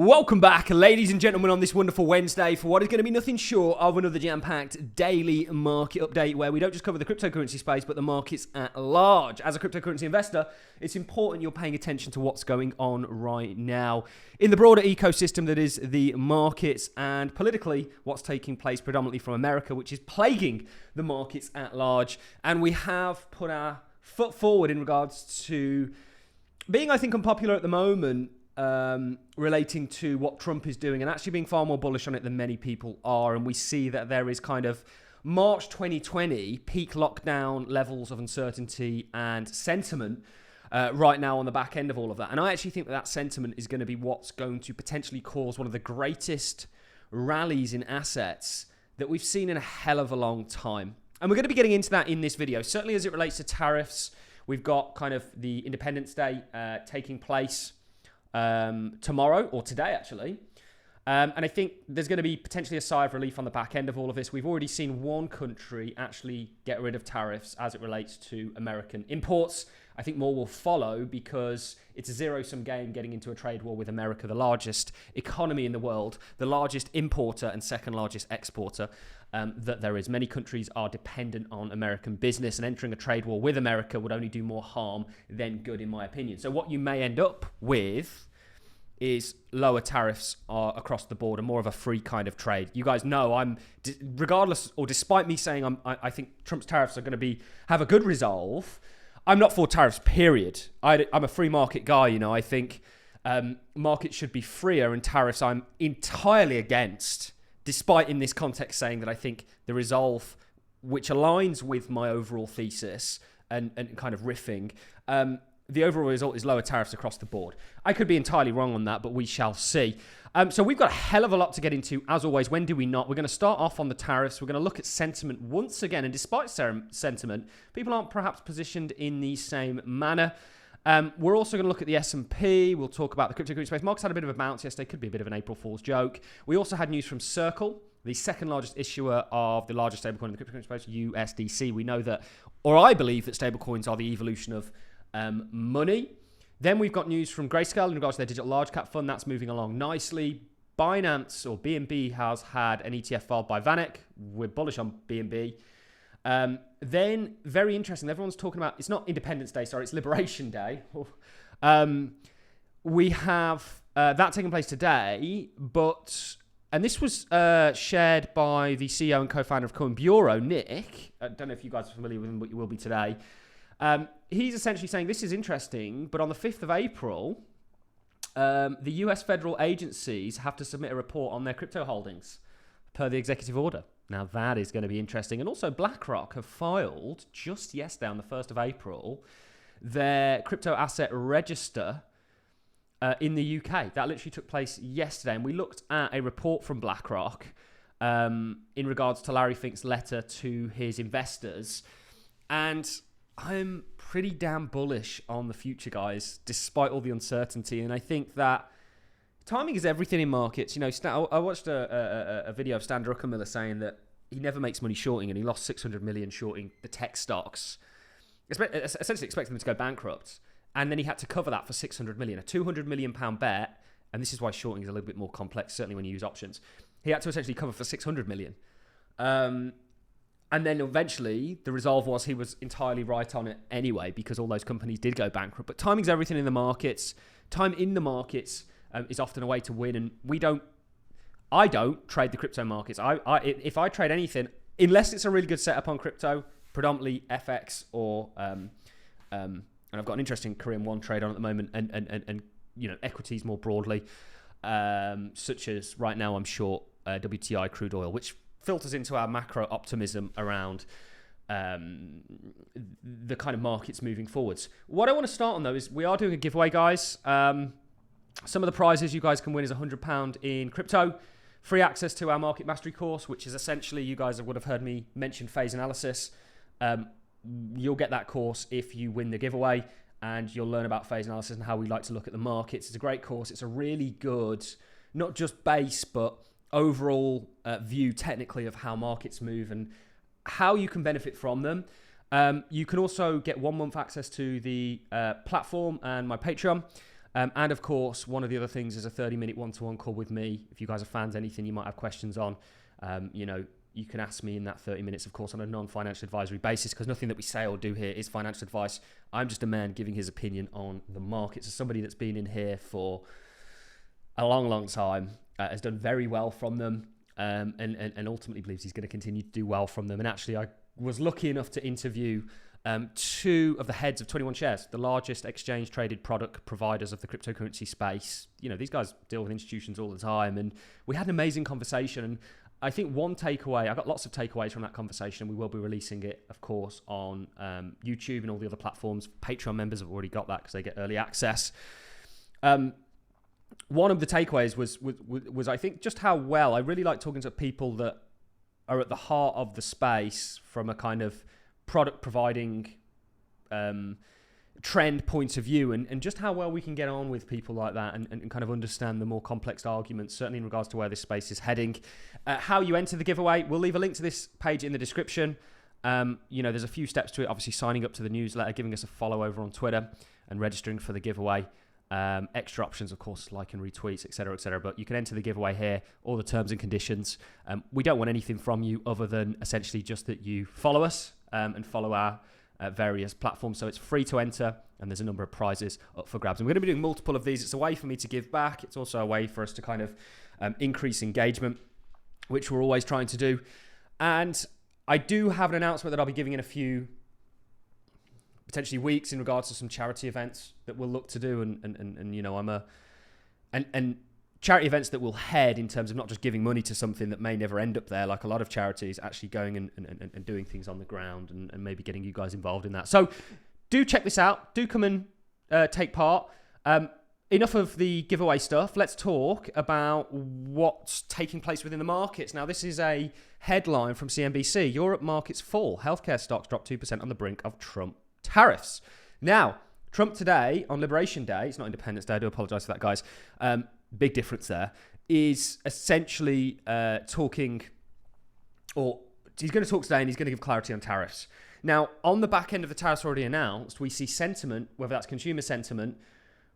Welcome back, ladies and gentlemen, on this wonderful Wednesday for what is going to be nothing short of another jam-packed daily market update where we don't just cover the cryptocurrency space, but the markets at large. As a cryptocurrency investor, it's important you're paying attention to what's going on right now in the broader ecosystem that is the markets, and politically what's taking place predominantly from America, which is plaguing the markets at large. And we have put our foot forward in regards to being, I think, unpopular at the moment, relating to what Trump is doing, and actually being far more bullish on it than many people are. And we see that there is kind of March 2020 peak lockdown levels of uncertainty and sentiment right now on the back end of all of that. And I actually think that that sentiment is going to be what's going to potentially cause one of the greatest rallies in assets that we've seen in a hell of a long time. And we're going to be getting into that in this video, certainly as it relates to tariffs. We've got kind of the Independence Day taking place tomorrow, or today actually, and I think there's going to be potentially a sigh of relief on the back end of all of this. We've already seen one country actually get rid of tariffs as it relates to American imports. I think more will follow because it's a zero-sum game getting into a trade war with America, the largest economy in the world, the largest importer and second largest exporter that there is. Many countries are dependent on American business, and entering a trade war with America would only do more harm than good, in my opinion. So what you may end up with is lower tariffs across the board and more of a free kind of trade. You guys know regardless, or despite me saying I think Trump's tariffs are going to have a good resolve, I'm not for tariffs, period. I'm a free market guy, you know. I think markets should be freer, and tariffs I'm entirely against, despite in this context saying that I think the resolve, which aligns with my overall thesis and kind of riffing, the overall result is lower tariffs across the board. I could be entirely wrong on that, but we shall see. So we've got a hell of a lot to get into, as always. When do we not? We're going to start off on the tariffs. We're going to look at sentiment once again. And despite sentiment, people aren't perhaps positioned in the same manner. We're also going to look at the S&P. We'll talk about the cryptocurrency space. Markets had a bit of a bounce yesterday. Could be a bit of an April Fool's joke. We also had news from Circle, the second largest issuer of the largest stablecoin in the cryptocurrency space, USDC. We know that, or I believe that stablecoins are the evolution of money. Then we've got news from Grayscale in regards to their digital large cap fund. That's moving along nicely. Binance, or BNB, has had an ETF filed by VanEck. We're bullish on BNB. Then, very interesting, everyone's talking about, it's not Independence Day, sorry, it's Liberation Day. We have that taking place today, and this was shared by the CEO and co-founder of Coin Bureau, Nick. I don't know if you guys are familiar with him, but you will be today. He's essentially saying this is interesting, but on the 5th of April, the US federal agencies have to submit a report on their crypto holdings per the executive order. Now that is going to be interesting. And also BlackRock have filed just yesterday on the 1st of April their crypto asset register in the UK. That literally took place yesterday. And we looked at a report from BlackRock in regards to Larry Fink's letter to his investors. And I'm pretty damn bullish on the future, guys, despite all the uncertainty. And I think that timing is everything in markets. You know, I watched a video of Stan Druckenmiller saying that he never makes money shorting, and he lost 600 million shorting the tech stocks, essentially expecting them to go bankrupt. And then he had to cover that for 600 million, a 200 million pound bet. And this is why shorting is a little bit more complex, certainly when you use options. He had to essentially cover for 600 million. And then eventually, the resolve was he was entirely right on it anyway, because all those companies did go bankrupt. But timing's everything in the markets. Time in the markets is often a way to win. And I don't trade the crypto markets. If I trade anything, unless it's a really good setup on crypto, predominantly FX or, and I've got an interesting Korean won trade on at the moment, and you know, equities more broadly, such as right now I'm short WTI crude oil, which filters into our macro optimism around the kind of markets moving forwards. What I want to start on, though, is we are doing a giveaway, guys. Some of the prizes you guys can win is £100 in crypto, free access to our market mastery course, which is essentially, you guys would have heard me mention phase analysis. You'll get that course if you win the giveaway, and you'll learn about phase analysis and how we like to look at the markets. It's a great course. It's a really good, not just base, but overall view technically of how markets move and how you can benefit from them. You can also get 1 month access to the platform and my Patreon. And of course, one of the other things is a 30-minute one-to-one call with me. If you guys are fans, anything you might have questions on, you can ask me in that 30 minutes, of course, on a non-financial advisory basis, because nothing that we say or do here is financial advice. I'm just a man giving his opinion on the markets. As somebody that's been in here for a long, long time, has done very well from them, and ultimately believes he's going to continue to do well from them. And actually, I was lucky enough to interview two of the heads of 21 Shares, the largest exchange-traded product providers of the cryptocurrency space. These guys deal with institutions all the time, and we had an amazing conversation. And I think one takeaway, I got lots of takeaways from that conversation, and we will be releasing it, of course, on YouTube and all the other platforms. Patreon members have already got that because they get early access. One of the takeaways was I think just how well I really like talking to people that are at the heart of the space from a kind of product providing trend point of view, and just how well we can get on with people like that and kind of understand the more complex arguments, certainly in regards to where this space is heading. How you enter the giveaway, we'll leave a link to this page in the description. There's a few steps to it, obviously signing up to the newsletter, giving us a follow over on Twitter, and registering for the giveaway. Extra options, of course, like and retweets, etc., but you can enter the giveaway here, all the terms and conditions. We don't want anything from you other than essentially just that you follow us and follow our various platforms. So it's free to enter, and there's a number of prizes up for grabs. And we're going to be doing multiple of these. It's a way for me to give back. It's also a way for us to kind of increase engagement, which we're always trying to do. And I do have an announcement that I'll be giving in a few potentially weeks in regards to some charity events that we'll look to do, and charity events that will head in terms of not just giving money to something that may never end up there, like a lot of charities, actually going and doing things on the ground and maybe getting you guys involved in that. So do check this out. Do come and take part. Enough of the giveaway stuff. Let's talk about what's taking place within the markets. Now, this is a headline from CNBC. Europe markets fall. Healthcare stocks drop 2% on the brink of Trump tariffs. Now, Trump today, on Liberation Day, it's not Independence Day, I do apologise for that, guys, big difference there, is essentially talking, or he's going to talk today and he's going to give clarity on tariffs. Now, on the back end of the tariffs already announced, we see sentiment, whether that's consumer sentiment,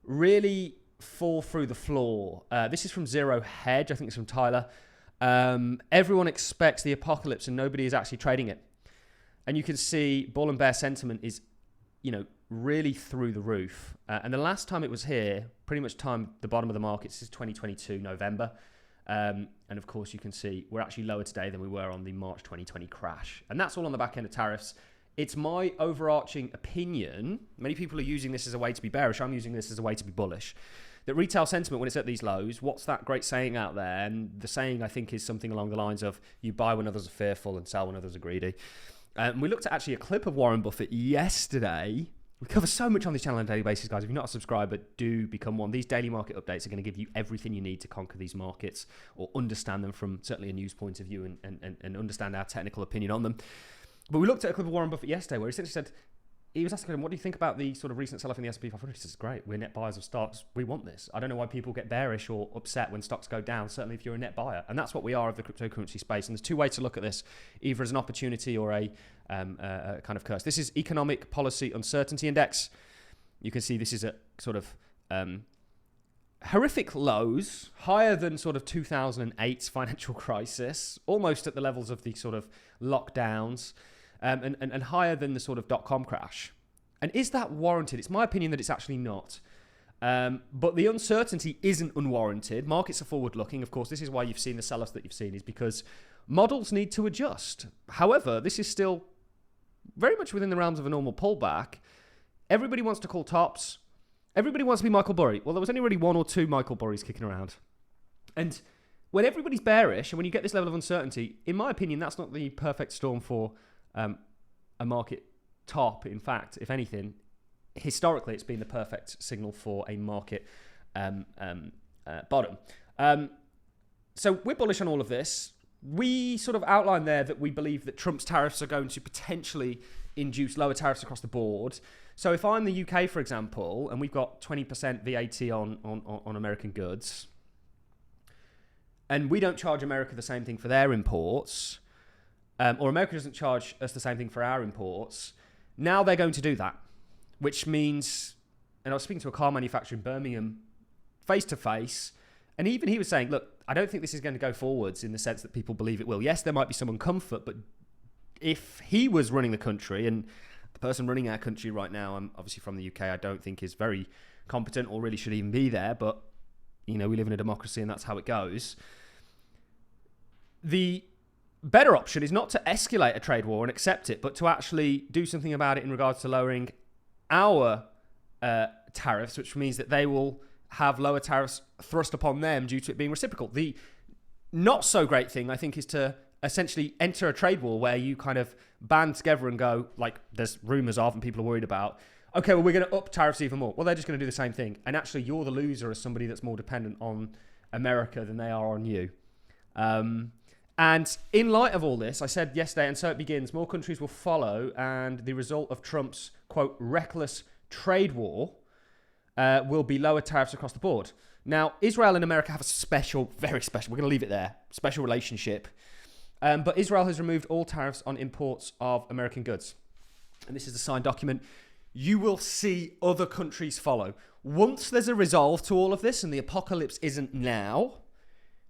really fall through the floor. This is from Zero Hedge, I think it's from Tyler. Everyone expects the apocalypse and nobody is actually trading it. And you can see bull and bear sentiment is, really through the roof. And the last time it was here, pretty much time the bottom of the markets is 2022, November. And of course, you can see we're actually lower today than we were on the March 2020 crash. And that's all on the back end of tariffs. It's my overarching opinion. Many people are using this as a way to be bearish. I'm using this as a way to be bullish. That retail sentiment, when it's at these lows, what's that great saying out there? And the saying, I think, is something along the lines of you buy when others are fearful and sell when others are greedy. We looked at actually a clip of Warren Buffett yesterday. We cover so much on this channel on a daily basis, guys. If you're not a subscriber, do become one. These daily market updates are going to give you everything you need to conquer these markets or understand them from certainly a news point of view and understand our technical opinion on them. But we looked at a clip of Warren Buffett yesterday where he essentially said, he was asking him, what do you think about the sort of recent sell-off in the S&P 500? He says, great, we're net buyers of stocks. We want this. I don't know why people get bearish or upset when stocks go down, certainly if you're a net buyer. And that's what we are of the cryptocurrency space. And there's two ways to look at this, either as an opportunity or a kind of curse. This is Economic Policy Uncertainty Index. You can see this is at sort of horrific lows, higher than sort of 2008's financial crisis, almost at the levels of the sort of lockdowns. And higher than the sort of dot-com crash. And is that warranted? It's my opinion that it's actually not. But the uncertainty isn't unwarranted. Markets are forward-looking. Of course, this is why you've seen the sell-offs that you've seen, is because models need to adjust. However, this is still very much within the realms of a normal pullback. Everybody wants to call tops. Everybody wants to be Michael Burry. Well, there was only really one or two Michael Burrys kicking around. And when everybody's bearish and when you get this level of uncertainty, in my opinion, that's not the perfect storm for a market top. In fact, if anything, historically, it's been the perfect signal for a market bottom. So we're bullish on all of this. We sort of outlined there that we believe that Trump's tariffs are going to potentially induce lower tariffs across the board. So if I'm the UK, for example, and we've got 20% VAT on American goods, and we don't charge America the same thing for their imports, or America doesn't charge us the same thing for our imports, now they're going to do that, which means and I was speaking to a car manufacturer in Birmingham face to face, and even he was saying, look, I don't think this is going to go forwards in the sense that people believe it will. Yes, there might be some uncomfort, but if he was running the country, and the person running our country right now, I'm obviously from the UK, I don't think is very competent or really should even be there, but we live in a democracy and that's how it goes. The better option is not to escalate a trade war and accept it, but to actually do something about it in regards to lowering our tariffs, which means that they will have lower tariffs thrust upon them due to it being reciprocal. The not so great thing, I think, is to essentially enter a trade war where you kind of band together and go, like there's rumors of and people are worried about, okay, well, we're going to up tariffs even more. Well, they're just going to do the same thing. And actually, you're the loser as somebody that's more dependent on America than they are on you. And in light of all this, I said yesterday, and so it begins, more countries will follow, and the result of Trump's, quote, reckless trade war will be lower tariffs across the board. Now, Israel and America have a special, very special, we're going to leave it there, special relationship. But Israel has removed all tariffs on imports of American goods. And this is a signed document. You will see other countries follow. Once there's a resolve to all of this, and the apocalypse isn't now,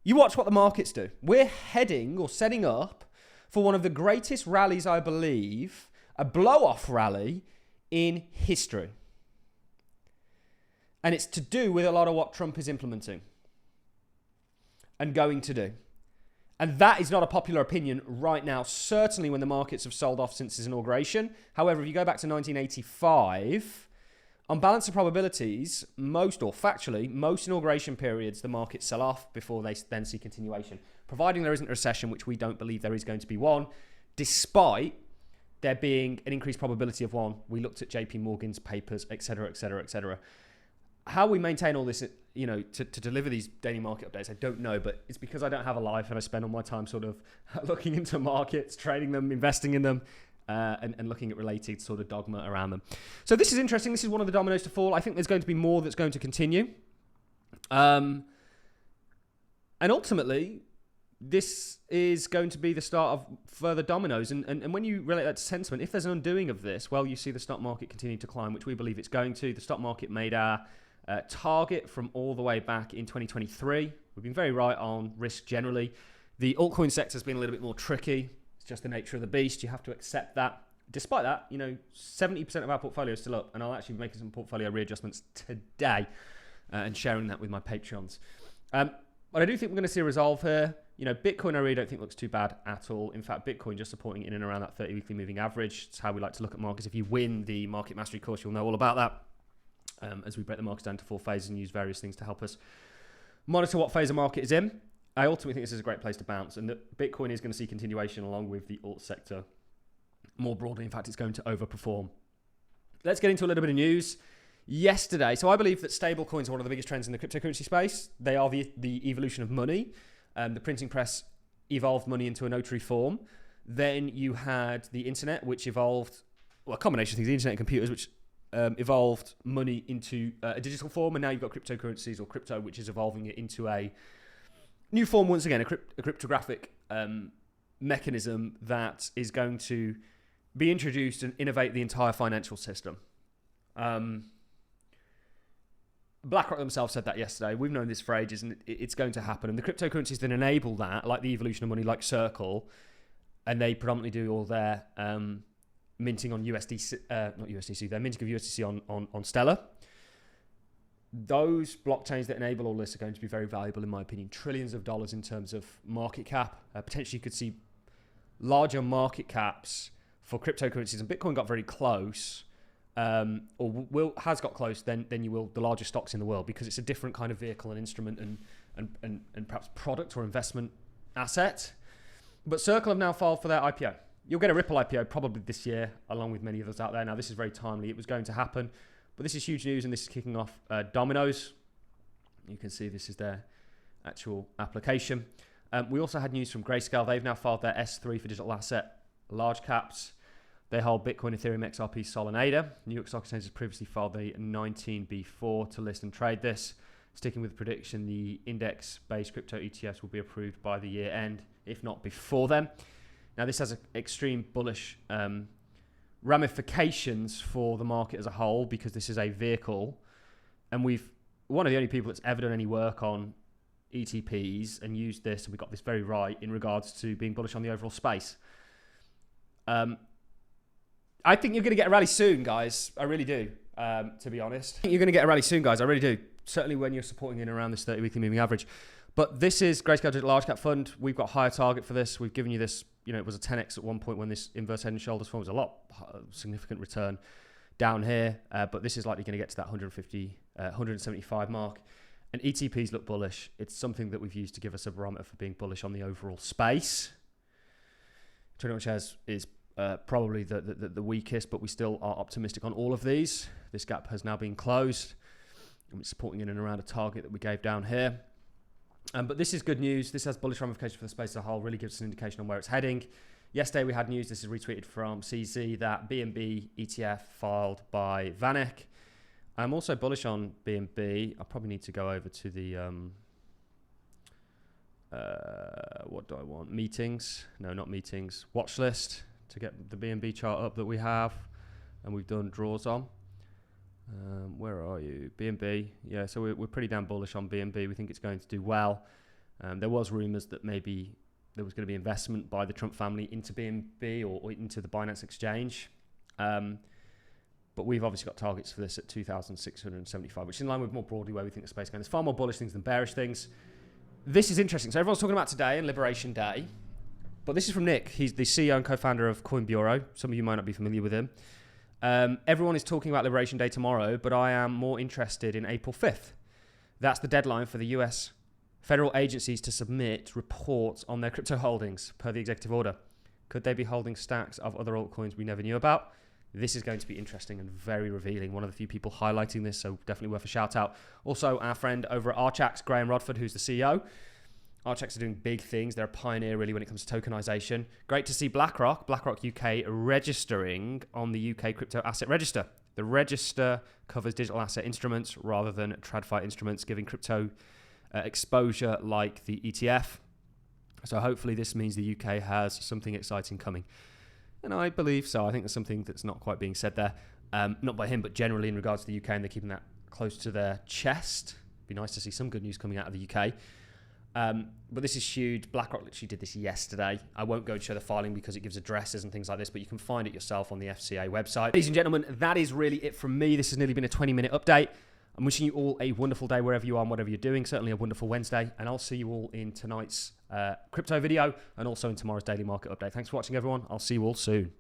you watch what the markets do. We're heading or setting up for one of the greatest rallies, I believe, a blow-off rally in history. And it's to do with a lot of what Trump is implementing and going to do. And that is not a popular opinion right now, certainly when the markets have sold off since his inauguration. However, if you go back to 1985, on balance of probabilities, most inauguration periods, the markets sell off before they then see continuation, providing there isn't a recession, which we don't believe there is going to be one, despite there being an increased probability of one. We looked at JP Morgan's papers, etc., etc., etc. How we maintain all this, to deliver these daily market updates, I don't know, but it's because I don't have a life and I spend all my time sort of looking into markets, trading them, investing in them, and looking at related sort of dogma around them. So this is interesting. This is one of the dominoes to fall. I think there's going to be more that's going to continue. And ultimately, this is going to be the start of further dominoes. And when you relate that to sentiment, if there's an undoing of this, well, you see the stock market continue to climb, which we believe it's going to. The stock market made our target from all the way back in 2023. We've been very right on risk generally. The altcoin sector has been a little bit more tricky. It's just the nature of the beast. You have to accept that. Despite that, 70% of our portfolio is still up, and I'll actually be making some portfolio readjustments today and sharing that with my Patreons. But I do think we're going to see a resolve here. Bitcoin I really don't think looks too bad at all. In fact, Bitcoin just supporting in and around that 30-weekly moving average. It's how we like to look at markets. If you win the Market Mastery course, you'll know all about that. As we break the markets down to 4 phases and use various things to help us monitor what phase the market is in. I ultimately think this is a great place to bounce, and that Bitcoin is going to see continuation along with the alt sector more broadly. In fact, it's going to overperform. Let's get into a little bit of news. Yesterday, so I believe that stable coins are one of the biggest trends in the cryptocurrency space. They are the evolution of money. The printing press evolved money into a notary form. Then you had the internet, which evolved, a combination of things, the internet and computers, which evolved money into a digital form, and now you've got cryptocurrencies or crypto, which is evolving it into a new form once again, a cryptographic mechanism that is going to be introduced and innovate the entire financial system. BlackRock themselves said that yesterday. We've known this for ages, and it's going to happen. And the cryptocurrencies that enable that, like the evolution of money, like Circle, and they predominantly do all their minting on USDC, not USDC, they're minting of USDC on Stellar. Those blockchains that enable all this are going to be very valuable, in my opinion. Trillions of dollars in terms of market cap. Potentially you could see larger market caps for cryptocurrencies, and Bitcoin got very close, has got close than you will the largest stocks in the world, because it's a different kind of vehicle and instrument and perhaps product or investment asset. But Circle have now filed for their IPO. You'll get a Ripple IPO probably this year, along with many others out there. Now, this is very timely. It was going to happen, but this is huge news, and this is kicking off dominoes. You can see this is their actual application. We also had news from Grayscale. They've now filed their S3 for digital asset large caps. They hold Bitcoin, Ethereum, XRP, Sol, and ADA. New York Stock Exchange has previously filed the 19B4 to list and trade this. Sticking with the prediction, the index-based crypto ETFs will be approved by the year end, if not before then. Now, this has extreme bullish ramifications for the market as a whole, because this is a vehicle And we've one of the only people that's ever done any work on ETPs and used this, and we got this very right in regards to being bullish on the overall space. I think you're going to get a rally soon, guys. I really do, to be honest. I think you're going to get a rally soon, guys. I really do. Certainly when you're supporting in around this 30-weekly moving average. But this is Grayscale Digital Large Cap Fund. We've got a higher target for this. We've given you this, it was a 10x at one point when this inverse head and shoulders form was a lot significant return down here. But this is likely going to get to that 175 mark. And ETPs look bullish. It's something that we've used to give us a barometer for being bullish on the overall space. 21 shares is probably the weakest, but we still are optimistic on all of these. This gap has now been closed, and we're supporting in and around a target that we gave down here. But this is good news. This has bullish ramifications for the space as a whole, really gives us an indication on where it's heading. Yesterday we had news, this is retweeted from CZ, that BNB ETF filed by Vanek. I'm also bullish on BNB. I probably need to go over to the, what do I want? Meetings? No, not meetings. Watch list to get the BNB chart up that we have and we've done draws on. Where are you? BNB. Yeah, so we're pretty damn bullish on BNB. We think it's going to do well. There was rumours that maybe there was going to be investment by the Trump family into BNB or into the Binance exchange. But we've obviously got targets for this at 2,675, which is in line with more broadly where we think the space is going. There's far more bullish things than bearish things. This is interesting. So everyone's talking about today and Liberation Day. But this is from Nick. He's the CEO and co-founder of Coin Bureau. Some of you might not be familiar with him. Everyone is talking about Liberation Day tomorrow, but I am more interested in April 5th. That's the deadline for the US federal agencies to submit reports on their crypto holdings per the executive order. Could they be holding stacks of other altcoins we never knew about? This is going to be interesting and very revealing. One of the few people highlighting this, so definitely worth a shout out. Also, our friend over at Archax, Graham Rodford, who's the CEO. Archax are doing big things. They're a pioneer, really, when it comes to tokenization. Great to see BlackRock UK, registering on the UK Crypto Asset Register. The register covers digital asset instruments rather than TradFi instruments, giving crypto exposure like the ETF. So hopefully this means the UK has something exciting coming. And I believe so. I think there's something that's not quite being said there. Not by him, but generally in regards to the UK, and they're keeping that close to their chest. Be nice to see some good news coming out of the UK. But this is huge. BlackRock literally did this yesterday. I won't go and show the filing because it gives addresses and things like this, but you can find it yourself on the FCA website. Ladies and gentlemen, that is really it from me. This has nearly been a 20-minute update. I'm wishing you all a wonderful day wherever you are and whatever you're doing. Certainly a wonderful Wednesday. And I'll see you all in tonight's crypto video and also in tomorrow's daily market update. Thanks for watching, everyone. I'll see you all soon.